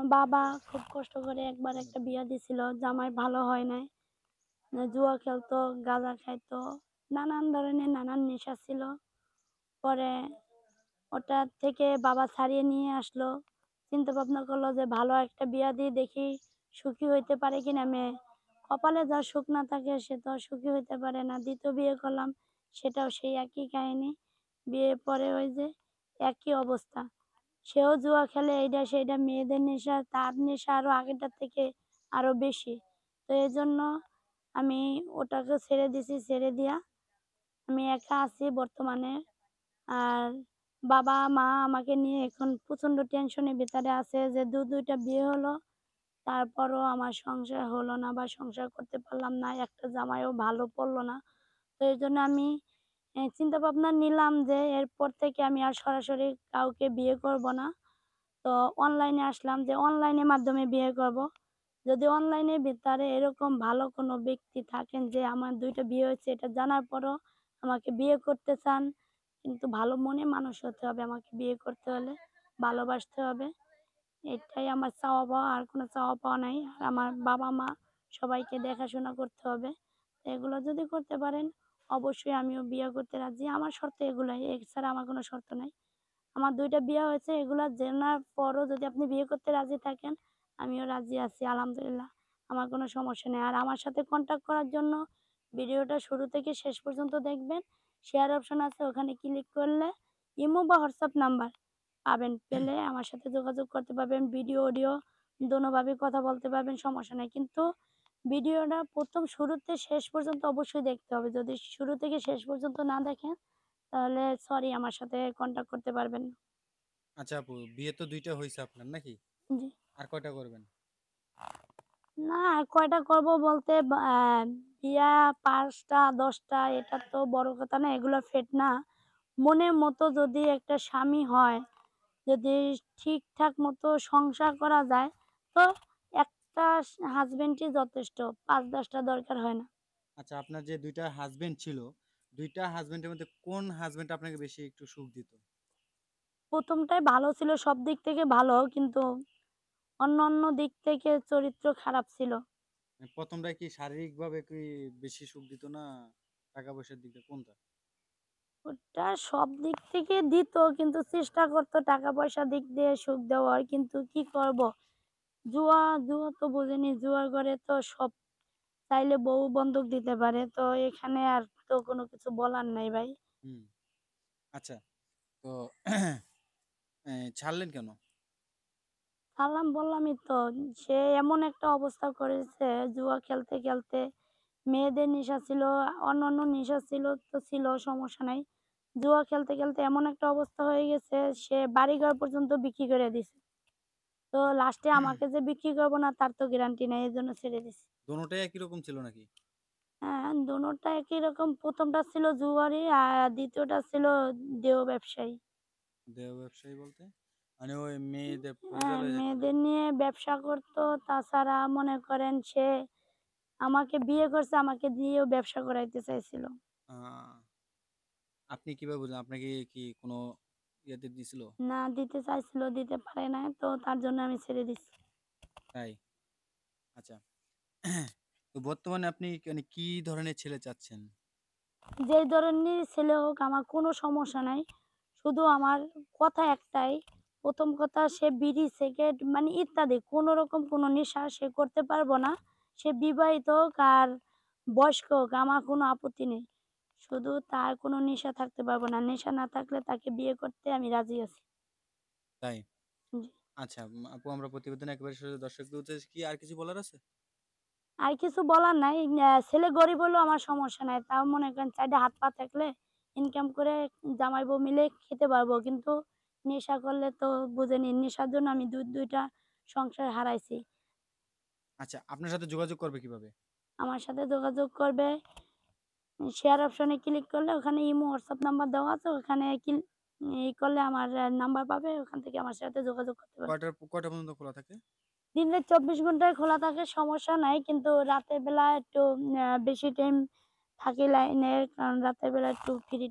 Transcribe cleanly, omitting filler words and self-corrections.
বাবা খুব কষ্ট করে একবার একটা বিয়া দিছিল। জামাই ভালো হয় নাই। জুয়া খেলতো, গাঁজা খাইতো, নানান ধরনের নানান নেশা ছিল। পরে ওটা থেকে বাবা ছাড়িয়ে নিয়ে আসলো। চিন্তা ভাবনা করলো যে ভালো একটা বিয়া দিয়ে দেখি সুখী হইতে পারে কিনা মেয়ে। কপালে যার সুখ না থাকে সে তো আর সুখী হইতে পারে না। ২য় বিয়ে করলাম, সেটাও সেই একই কাহিনী। বিয়ের পরে ওই যে একই অবস্থা। সেও জুয়া খেলে এইটা সেইটা, মেয়েদের নেশা, তার নেশা আরো আগেরটার থেকে আরো বেশি। তো এজন্য আমি ওটাকে ছেড়ে দিছি। ছেড়ে দিয়া আমি একা আছি বর্তমানে। আর বাবা-মা আমাকে নিয়ে এখন প্রচন্ড টেনশনের ভিতরে আছে যে ২টা বিয়ে হলো। তারপরও আমার সংসার হলো না বা সংসার করতে পারলাম না। একটা জামাইও ভালো পড়লো না। তো এজন্য আমি চিন্তা ভাবনা নিলাম যে এরপর থেকে আমি আর সরাসরি কাউকে বিয়ে করব না। তো অনলাইনে আসলাম যে অনলাইনের মাধ্যমে বিয়ে করব। যদি অনলাইনের ভিতরে এরকম ভালো কোনো ব্যক্তি থাকেন যে আমার ২টা বিয়ে হয়েছে এটা জানার পরও আমাকে বিয়ে করতে চান, কিন্তু ভালো মনের মানুষ হতে হবে আমাকে বিয়ে করতে হলে, ভালোবাসতে হবে। এটাই আমার চাওয়া পাওয়া, আর কোনো চাওয়া পাওয়া নাই। আর আমার বাবা-মা সবাইকে দেখাশোনা করতে হবে। তো এগুলো যদি করতে পারেন অবশ্যই আমিও বিয়ে করতে রাজি। আমার শর্ত এগুলাই, এছাড়া আমার কোনো শর্ত নাই। আমার ২টা বিয়ে হয়েছে, এগুলা জানার পরও যদি আপনি বিয়ে করতে রাজি থাকেন, আমিও রাজি আছি আলহামদুলিল্লাহ। আমার কোনো সমস্যা নেই। আর আমার সাথে কন্ট্যাক্ট করার জন্য ভিডিওটা শুরু থেকে শেষ পর্যন্ত দেখবেন। শেয়ার অপশন আছে, ওখানে ক্লিক করলে ইমো বা হোয়াটসঅ্যাপ নাম্বার পাবেন। পেলে আমার সাথে যোগাযোগ করতে পারবেন। ভিডিও, অডিও দোনোভাবেই কথা বলতে পারবেন, সমস্যা নাই। কিন্তু ভিডিওটা ১ম শুরুতে শেষ পর্যন্ত অবশ্যই দেখতে হবে। যদি শুরু থেকে শেষ পর্যন্ত না দেখেন তাহলে সরি, আমার সাথে কন্ট্যাক্ট করতে পারবেন না। আচ্ছা আপু, বিয়ে তো ২টা হইছে আপনার নাকি? জি। আর কয়টা করবেন? না, কয়টা করব বলতে বিয়া ৫ টা ১০ টা এটা তো বড় কথা না, এগুলো ফেট না। মনের মতো যদি একটা স্বামী হয়, যদি ঠিকঠাক মতো সংসার করা যায়, তো একটা হাসব্যান্ডই যথেষ্ট। ৫-১০ টা দরকার হয় না। আচ্ছা, আপনার যে ২টা হাসব্যান্ড ছিল, ২টা হাসব্যান্ডের মধ্যে কোন হাসব্যান্ড আপনাকে বেশি একটু সুখ দিত? ১ম টাই ভালো ছিল, সব দিক থেকে ভালো, কিন্তু অন্যান্য দিক থেকে চরিত্র খারাপ ছিল। মানে ১ম টা কি শারীরিকভাবে কি বেশি সুখ দিত না টাকা পয়সার দিক দিয়ে কোনটা? ওটা সব দিক থেকে দিত, কিন্তু চেষ্টা করত টাকা পয়সার দিক দিয়ে সুখ দেওয়ার। কিন্তু কি করব? জুয়া, জুয়া তো বোঝেনি, জুয়ার ঘরে তো সব চাইলে বউ বন্ধক দিতে পারে। তো এখানে আর তো কোনো কিছু বলার নাই ভাই। হুম। আচ্ছা, তো ছাড়লেন কেন? সালাম বললামই তো, সে এমন একটা অবস্থা করেছে জুয়া খেলতে, খেলতে মেয়েদের নেশা ছিল, অন্যান্য নেশা ছিল তো ছিল, সমস্যা নাই। জুয়া খেলতে, খেলতে এমন একটা অবস্থা হয়ে গেছে সে বাড়িঘর পর্যন্ত বিক্রি করে দিছে। তো লাস্টে আমাকে যে বিক্রি করব না তার তো গ্যারান্টি নাই। এজন্য ছেড়ে দিছি। দোনোটাই একই রকম ছিল নাকি? হ্যাঁ, দোনোটা একই রকম। ১ম টা ছিল জুয়ারি আর ২য় টা ছিল দেহ ব্যবসায়ী। দেহ ব্যবসায়ী বলতে? মানে ওই মেয়েদের হ্যাঁ, পরিচালনা যে করে? মেয়েদের নিয়ে ব্যবসা করত। তাছাড়া মনে করেন সে আমাকে বিয়ে করছে, আমাকে দিয়েও ব্যবসা করাইতে চাইছিল। আ আপনি কিভাবে বুঝলেন? আপনাকে কি কোনো ইয়েতে দিছিল? না, দিতে চাইছিল, দিতে পারে নাই। তো তার জন্য আমি ছেড়ে দিছি। তাই? আচ্ছা। তো বর্তমানে আপনি মানে কি ধরনের ছেলে চাচ্ছেন? যেই ধরনের ছেলে হোক আমার কোনো সমস্যা নাই। শুধু আমার কথা একটাই, ১ম কথা সে বিড়ি, সিগারেট মানে ইত্যাদি কোনরকম কোনো নেশা সে করতে পারব না। সে বিবাহিত হোক আর বয়স্ক হোক, আমার কোনো আপত্তি নেই। শুধু তার কোনো নেশা থাকতে পারব না। নেশা না থাকলে তাকে বিয়ে করতে আমি রাজি আছি। তাই? জি। আচ্ছা, আপু, আমরা প্রতিবেদনে একেবারে শেষে দর্শকদের উদ্দেশ্যে কি আর কিছু বলার আছে? আর কিছু বলার নাই। ছেলে গরিব হলেও আমার সমস্যা নাই। তাও মনে করেন সাইডে হাত পা থাকলে ইনকাম করে জামাই বউ মিলে খেতে পারবো। কিন্তু নেশা করলে তো বুঝেনি, নেশার জন্য আমি ২ টা সংসার হারাইছি। আচ্ছা, আপনার সাথে যোগাযোগ করবে কিভাবে? আমার সাথে যোগাযোগ করবে শেয়ার অপশনে ক্লিক করলে ওখানে ইমো, হোয়াটসঅ্যাপ নাম্বার দেওয়া আছে। ওখানে করলে আমার নাম্বার পাবে। ওখান থেকে আমার সাথে যোগাযোগ করতে পারবে। কয়টা পর্যন্ত খোলা থাকে? দিনে ২৪ ঘন্টাই খোলা থাকে, সমস্যা নাই। কিন্তু রাতের বেলা একটু বেশি টাইম থাকি লাইনে, কারণ রাতের বেলা একটু ফ্রি